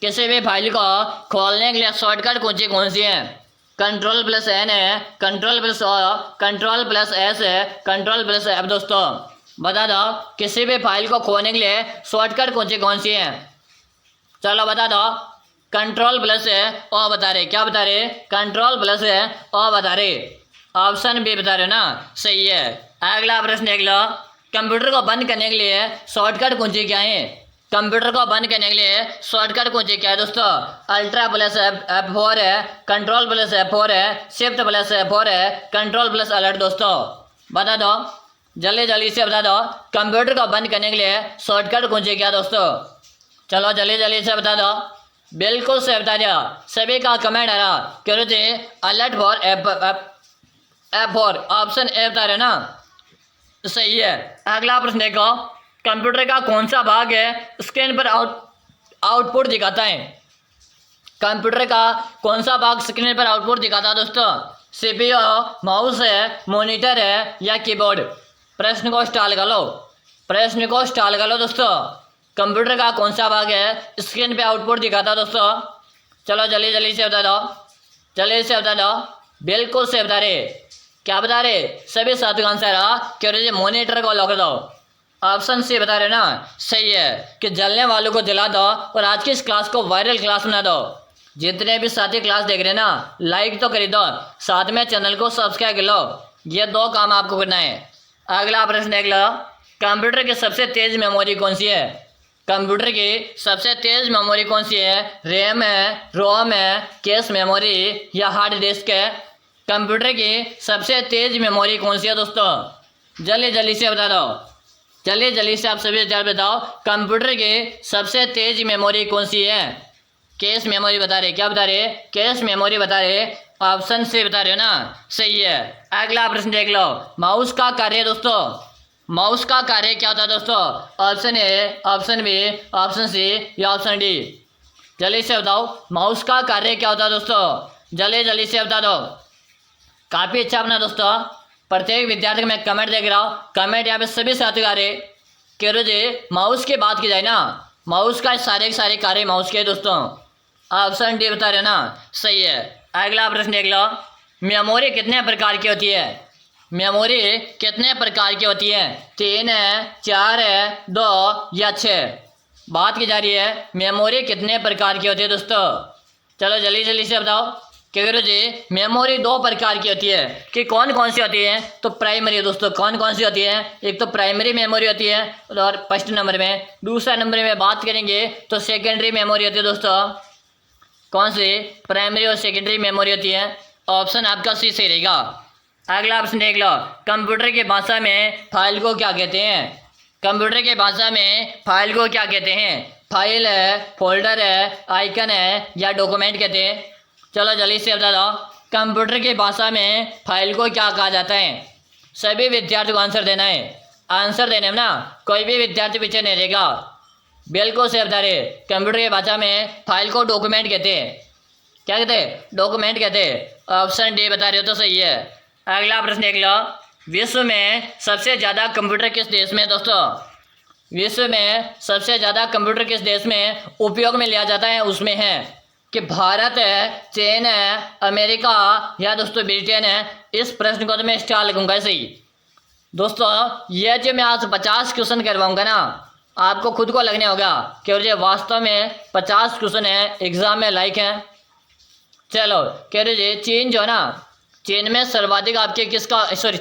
किसी भी फाइल को खोलने के लिए शॉर्टकट कुंजी कौन सी है? Ctrl+N है, Ctrl+O, Ctrl+S है, Ctrl+F। दोस्तों बता दो किसी भी फाइल को खोलने के लिए शॉर्टकट कुंजी कौन सी है? चलो बता दो। Ctrl+O बता रहे, क्या बता रहे? Ctrl+O बता रहे, ऑप्शन बी बता रहे हो ना, सही है। अगला प्रश्न देख लो, कंप्यूटर को बंद करने के लिए शॉर्टकट कुंजी क्या है? कंप्यूटर को बंद करने के लिए शॉर्टकट कुंजी क्या है दोस्तों? Alt+F4 है, Ctrl+F4 है, Shift+F4 है, Ctrl+Alt। दोस्तों बता दो, जल्दी जल्दी से बता दो, कंप्यूटर को बंद करने के लिए शॉर्टकट कुंजी क्या दोस्तों? चलो जल्दी जल्दी से बता दो। बिल्कुल से बता दिया, सभी का कमेंट आ रहा क्यों थे? Alt+F4, ऑप्शन ए बता रहे ना, सही है। अगला प्रश्न देखो, कंप्यूटर का कौन सा भाग है स्क्रीन पर आउटपुट दिखाता है? कंप्यूटर का कौन सा भाग स्क्रीन पर आउटपुट दिखाता है दोस्तों? सीपीयू, माउस है, मॉनिटर है या कीबोर्ड? प्रश्न को स्टाल कर लो, प्रश्न को स्टाल कर लो दोस्तों। कंप्यूटर का कौन सा भाग है स्क्रीन पे आउटपुट दिखाता है दोस्तों? चलो जल्दी जल्दी से बता दो, जल्दी से बता दो। बिल्कुल से बता रहे, क्या बता रहे? सभी साथियों का आंसर आ क्यों रहे? मॉनिटर को लॉक दो, ऑप्शन सी बता रहे ना, सही है कि जलने वालों को जला दो और आज की इस क्लास को वायरल क्लास बना दो। जितने भी साथी क्लास देख रहे हैं ना, लाइक तो कर दो, साथ में चैनल को सब्सक्राइब कर लो। ये दो काम आपको करना है। अगला प्रश्न देख लो, कंप्यूटर की सबसे तेज मेमोरी कौन सी है? कंप्यूटर की सबसे तेज मेमोरी कौन सी है? रैम है, रोम है, कैश मेमोरी या हार्ड डिस्क है? कंप्यूटर की सबसे तेज मेमोरी कौन सी है दोस्तों? जल्दी जल्दी से बता दो, जल्दी जल्दी से आप सभी जल्द बताओ, कंप्यूटर की सबसे तेज मेमोरी कौन सी है? कैश मेमोरी बता रहे, क्या बता रहे? कैश मेमोरी बता रहे, ऑप्शन से बता रहे हो ना, सही है। अगला प्रश्न देख लो, माउस का कार्य दोस्तों, माउस का कार्य क्या होता है दोस्तों? Option A, option B, option C या ऑप्शन डी? जल्दी से बताओ, माउस का कार्य क्या होता है दोस्तों? जल्दी जल्दी से बता दो। काफ़ी अच्छा अपना दोस्तों, प्रत्येक विद्यार्थी को मैं कमेंट देख रहा हूँ, कमेंट यहाँ पे सभी साथी आ रहे कह रहे जी माउस की बात की जाए ना, माउस का सारे कार्य माउस के दोस्तों, ऑप्शन डी बता रहे हो ना, सही है। अगला प्रश्न देख लो, मेमोरी कितने प्रकार की होती है? मेमोरी कितने प्रकार की होती है? 3 है, 4 है, 2 या 6? बात की जा रही है मेमोरी कितने प्रकार की होती है दोस्तों? चलो जल्दी जल्दी से बताओ। क्या जी मेमोरी 2 प्रकार की होती है कि कौन कौन सी होती है? तो प्राइमरी दोस्तों, कौन कौन सी होती है? एक तो प्राइमरी मेमोरी होती है और फर्स्ट नंबर में, दूसरा नंबर में बात करेंगे तो सेकेंडरी मेमोरी होती है दोस्तों। कौन सी? प्राइमरी और सेकेंडरी मेमोरी होती है, ऑप्शन आपका सी सही रहेगा। अगला ऑप्शन देख लो, कंप्यूटर की भाषा में फाइल को क्या कहते हैं? कंप्यूटर की भाषा में फाइल को क्या कहते हैं? फाइल है, फोल्डर है, आइकन है या डॉक्यूमेंट कहते हैं? चलो जल्दी से बता दो, कंप्यूटर की भाषा में फाइल को क्या कहा जाता है? सभी विद्यार्थी को आंसर देना है, आंसर देने में ना कोई भी विद्यार्थी पीछे नहीं रहेगा। बिल्कुल से बता रहे, कंप्यूटर की भाषा में फाइल को डॉक्यूमेंट कहते हैं। क्या कहते हैं? डॉक्यूमेंट कहते हैं, ऑप्शन डी बता रहे हो तो सही है। अगला प्रश्न देख लो, विश्व में सबसे ज़्यादा कंप्यूटर किस देश में दोस्तों? विश्व में सबसे ज़्यादा कंप्यूटर किस देश में उपयोग में लिया जाता है? उसमें है कि भारत है, चीन है, अमेरिका या दोस्तों ब्रिटेन है? इस प्रश्न को तो मैं स्टार लगूंगा ऐसे ही दोस्तों। ये जो मैं आज 50 क्वेश्चन करवाऊंगा ना, आपको खुद को लगने होगा कि मुझे वास्तव में 50 क्वेश्चन है एग्जाम में लाइक हैं। चलो कह रहे चीन जो है ना, चीन में सर्वाधिक आपके किसका, सॉरी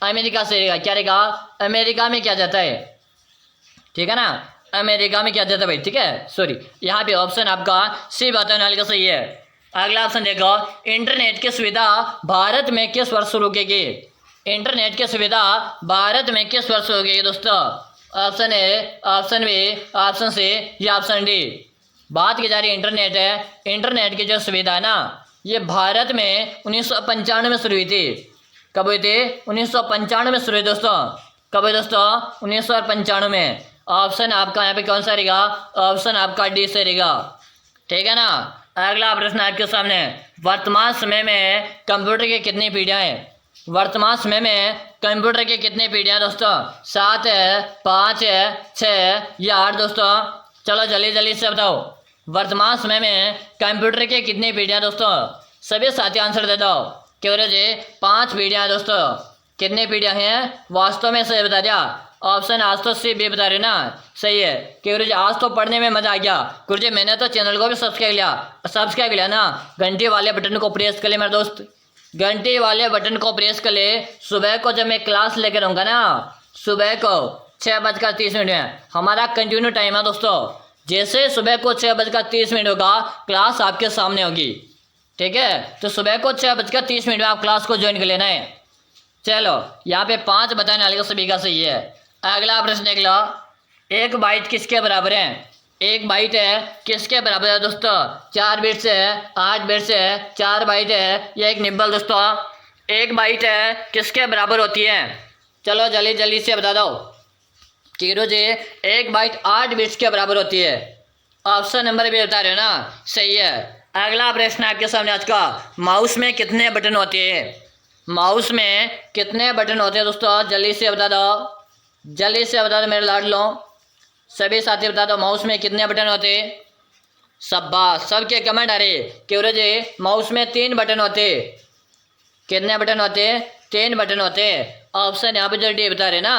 अमेरिका से रहेगा। क्या रहेगा? अमेरिका में क्या जाता है, ठीक है ना, अमेरिका में क्या जाता है भाई, ठीक है, सॉरी यहाँ पे ऑप्शन आपका सी बताने वाले का सही है। अगला ऑप्शन देखो, इंटरनेट की सुविधा भारत में किस वर्ष शुरू की गई? इंटरनेट की सुविधा भारत में किस वर्ष शुरू की गई दोस्तों? Option A, option B, option C या ऑप्शन डी? बात की जा रही है इंटरनेट है, इंटरनेट की जो सुविधा है ना, ये भारत में 1995 में शुरू हुई थी। कब हुई थी? 1995 में शुरू हुई दोस्तों। कब हुई दोस्तों? 1995 में। ऑप्शन आपका यहाँ पे कौन सा रहेगा? ऑप्शन आपका डी से रहेगा, ठीक है ना। अगला प्रश्न आपके सामने, वर्तमान समय में कंप्यूटर की कितनी पीढ़ियाँ हैं? वर्तमान समय में कंप्यूटर की कितनी पीढ़ियाँ दोस्तों? 7 है, 5 है, 6 या 8 दोस्तों? चलो जल्दी जल्दी से बताओ, वर्तमान समय में कंप्यूटर के कितनी पीढ़ियाँ दोस्तों? सभी साथी आंसर दे दो। केवल जी 5 पीढ़ियाँ हैं दोस्तों। कितनी पीढ़ियाँ हैं? वास्तव में सही बता दिया। ऑप्शन आज तो सी बी बता रहे ना, सही है। केवल जी आज तो पढ़ने में मजा आ गया। गुरु जी मैंने तो चैनल को भी सब्सक्राइब किया ना, घंटी वाले बटन को प्रेस कर ले मेरे दोस्त, घंटी वाले बटन को प्रेस कर ले। सुबह को जब मैं क्लास लेकर रहूँगा ना, सुबह को 6:30 में हमारा कंटिन्यू टाइम है दोस्तों। जैसे सुबह को 6:30 होगा क्लास आपके सामने होगी, ठीक है? तो सुबह को 6:30 में आप क्लास को ज्वाइन कर लेना है। चलो यहाँ पे 5 बताने वाले का सभी का सही है। अगला प्रश्न देख लो, 1 बाइट किसके बराबर है? 1 बाइट है किसके बराबर है दोस्तों? 4 बिट्स है, 8 बिट्स है, 4 बाइट है या एक निब्बल दोस्तों? 1 बाइट है किसके बराबर होती है? चलो जल्दी जल्दी से बता दो। कीरो जी 1 बाइट 8 बिट्स के बराबर होती है। ऑप्शन नंबर भी बता रहे हो ना, सही है। अगला प्रश्न आपके सामने आज का, माउस में कितने बटन होते हैं? माउस में कितने बटन होते हैं दोस्तों? जल्दी से बता दो, जल्दी से बता दो मेरे लाडलो, सभी साथी बता दो माउस में कितने बटन होते हैं? शाबाश, सबके कमेंट आ रहे। क्यों जी माउस में 3 बटन होते। कितने बटन होते? 3 बटन होते। ऑप्शन यहाँ पे जो डी बता रहे ना,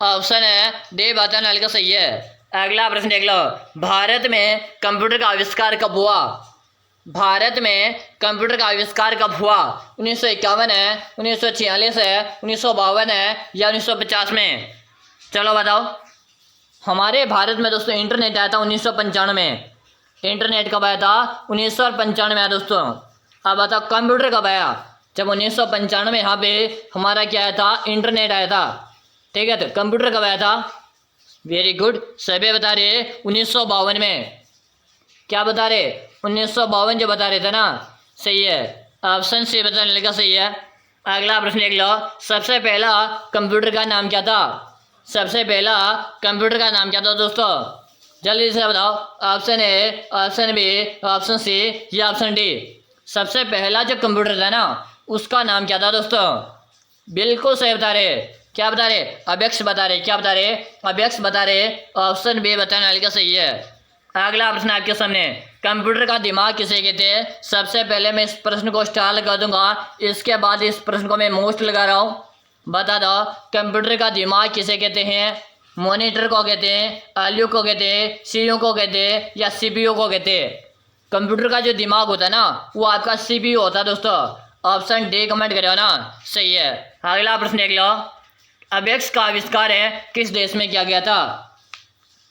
ऑप्शन है डी बताने वाले का सही है। अगला प्रश्न देख लो, भारत में कंप्यूटर का आविष्कार कब हुआ? भारत में कंप्यूटर का आविष्कार कब हुआ? 1951 है, 1946 है, 1952 है या 1950 में? चलो बताओ। हमारे भारत में दोस्तों इंटरनेट आया था 1995 में। इंटरनेट कब आया था? 1995 में आया दोस्तों। अब बताओ कंप्यूटर कब आया? जब 1995 में यहाँ पे हमारा क्या आया था? इंटरनेट आया था, ठीक है। तो कंप्यूटर कब आया था? वेरी गुड, सभी बता रहे 1952 में। क्या बता रहे? 1952 जो बता रहे थे ना, सही है। ऑप्शन सी बताने लगा, सही है। अगला प्रश्न देख लो, सबसे पहला कंप्यूटर का नाम क्या था? सबसे पहला कंप्यूटर का नाम क्या था दोस्तों? जल्दी से बताओ। Option A, option B, option C या ऑप्शन डी? सबसे पहला जो कंप्यूटर था ना, उसका नाम क्या था दोस्तों? बिल्कुल सही बता रहे। क्या बता रहे? अबेक्स बता रहे। क्या बता रहे? अबेक्स बता रहे। ऑप्शन बी बताने वाले का सही है। अगला प्रश्न आपके सामने, कंप्यूटर का दिमाग किसे कहते हैं? सबसे पहले मैं इस प्रश्न को स्टार लगा दूंगा, इसके बाद इस प्रश्न को मैं मोस्ट लगा रहा हूँ। बता दो कंप्यूटर का दिमाग किसे कहते हैं? मॉनिटर को कहते हैं, एलयू को कहते हैं, सीयू को कहते हैं या सीपीयू को कहते हैं? कंप्यूटर का जो दिमाग होता है ना, वो आपका सीपीयू होता है दोस्तों। ऑप्शन डी कमेंट करो ना, सही है। अगला प्रश्न देख लो, अबेक्स का आविष्कार है किस देश में किया गया था?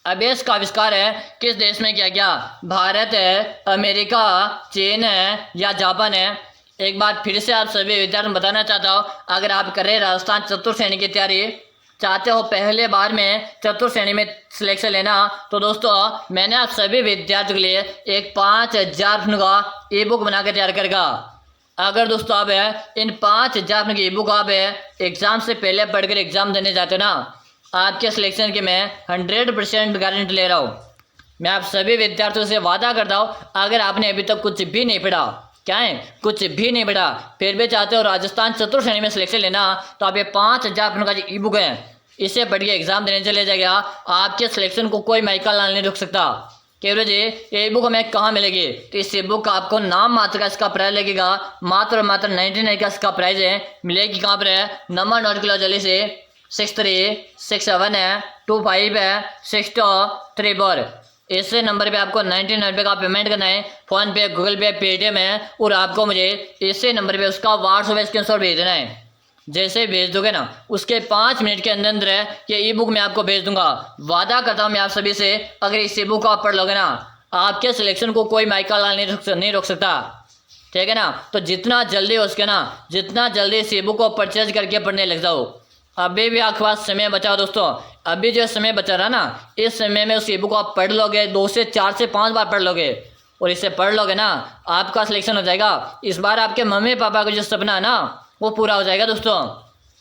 अबेक्स का आविष्कार है किस देश में किया गया? भारत है, अमेरिका, चीन है या जापान है? एक बार फिर से आप सभी विद्यार्थियों को बताना चाहता हूँ, अगर आप कर रहे राजस्थान चतुर्थ श्रेणी की तैयारी चाहते हो, पहले बार में चतुर्थ श्रेणी में सिलेक्शन लेना, तो दोस्तों मैंने आप सभी विद्यार्थियों के लिए एक 5000 का ई बुक बना कर तैयार करेगा। अगर दोस्तों आप इन 5000 की ई बुक आप एग्जाम से पहले पढ़कर एग्जाम देने जाते हो ना, आपके सिलेक्शन की मैं 100% गारंटी ले रहा हूँ। मैं आप सभी विद्यार्थियों से वादा करता हूँ, अगर आपने अभी तक कुछ भी नहीं पढ़ा, क्या है कुछ भी नहीं पढ़ा, फिर भी चाहते हो राजस्थान चतुर्थ श्रेणी में सिलेक्शन लेना, तो आप ये 5000 का जो ई बुक है, इसे पढ़ के एग्जाम देने चले जाएगा। आपके सिलेक्शन को कोई माइका लाल नहीं रोक सकता। केवल जी ये बुक हमें कहाँ मिलेगी? तो इस बुक का आपको नाम मात्र का इसका प्राइस लगेगा, मात्र 99 का इसका प्राइस है। मिलेगी कहाँ पर है? नंबर नोट किलो जल्दी से, 6367 है, 25 है, 6234। इस नंबर पे आपको 99 का पेमेंट करना है। फोन पे, गूगल पे, पेटीएम है, और आपको मुझे इसी नंबर पे उसका व्हाट्सएप स्क्रीनशॉट भेज देना है। जैसे भेज दोगे ना, उसके 5 मिनट के अंदर अंदर ये ई बुक मैं आपको भेज दूंगा। वादा करता हूँ मैं आप सभी से, अगर इस ई बुक को आप पढ़ लोगे ना, आपके सिलेक्शन को कोई माइका लाल नहीं रोक सकता, ठीक है ना। तो जितना जल्दी हो सके ना, जितना जल्दी इस ई बुक को परचेज करके पढ़ने लग जाओ। अभी भी आपके पास समय बचाओ दोस्तों, अभी जो समय बचा रहा ना, इस समय में उस ई बुक को आप पढ़ लोगे, 2 से 4 से 5 बार पढ़ लोगे, और इसे पढ़ लोगे ना, आपका सिलेक्शन हो जाएगा। इस बार आपके मम्मी पापा का जो सपना है ना, वो पूरा हो जाएगा दोस्तों,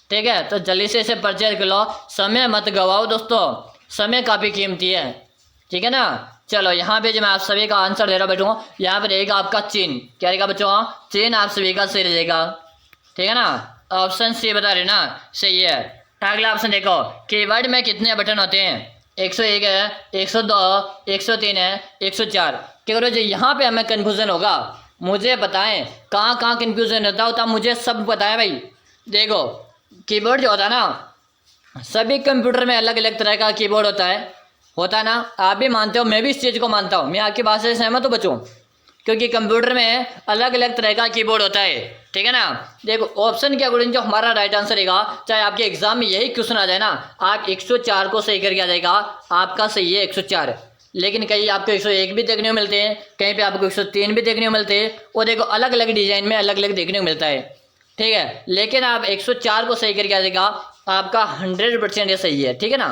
ठीक है। तो जल्दी से इसे परचेज कर लो, समय मत गवाओ दोस्तों, समय काफ़ी कीमती है, ठीक है ना। चलो यहाँ पे जो मैं आप सभी का आंसर दे रहा बैठूँ, यहाँ पे रहेगा आपका चीन। क्या रहेगा बच्चों? चीन आप सभी का सही रहेगा, ठीक है ना। ऑप्शन सी बता रहे ना, सही है। अगला ऑप्शन देखो, कीवर्ड में कितने बटन होते हैं? 101 है, 102, 103 है, 104। क्या करो जी, यहाँ पे हमें कन्फ्यूज़न होगा। मुझे बताएं कहाँ कहाँ कन्फ्यूज़न होता मुझे सब बताएं भाई। देखो कीबोर्ड जो होता है ना, सभी कंप्यूटर में अलग अलग तरह का कीबोर्ड होता है ना। आप भी मानते हो, मैं भी इस चीज़ को मानता हूँ, मैं आपकी बात से सहमत हूँ बच्चों, क्योंकि कंप्यूटर में अलग अलग तरह का कीबोर्ड होता है, ठीक है ना। देखो ऑप्शन के अकॉर्डिंग जो हमारा राइट आंसर रहेगा, चाहे आपके एग्जाम में यही क्वेश्चन आ जाए ना, आप 104 को सही करके आ जाएगा, आपका सही है 104। लेकिन कहीं आपको 101 भी देखने को मिलते हैं, कहीं पे आपको 103 भी देखने को मिलते हैं, और देखो अलग अलग डिजाइन में अलग अलग देखने को मिलता है, ठीक है। लेकिन आप 104 को सही करके आ जाएगा, आपका 100% ये सही है, ठीक है ना।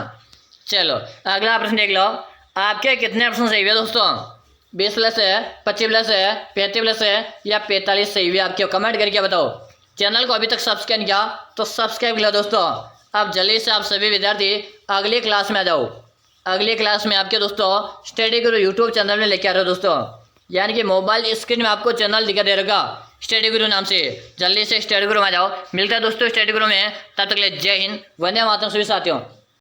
चलो अगला प्रश्न देख लो, आपके कितने ऑप्शन सही हुए दोस्तों? 20 प्लस है, 25 प्लस है, 35 प्लस है, या 45 सही हुए आपके? कमेंट करके बताओ। चैनल को अभी तक सब्सक्राइब नहीं किया तो सब्सक्राइब कर लो दोस्तों। अब जल्दी से आप सभी विद्यार्थी अगली क्लास में आ जाओ। अगली क्लास में आपके दोस्तों स्टडी गुरु यूट्यूब चैनल में लेके आ रहे हो दोस्तों, यानी कि मोबाइल स्क्रीन में आपको चैनल दिखा दे रहेगा स्टडी गुरु नाम से। जल्दी से स्टडी गुरु में आ जाओ। मिलता है दोस्तों स्टडी गुरु में, तब तक के लिए जय हिंद, वंदे मातरम सभी साथियों।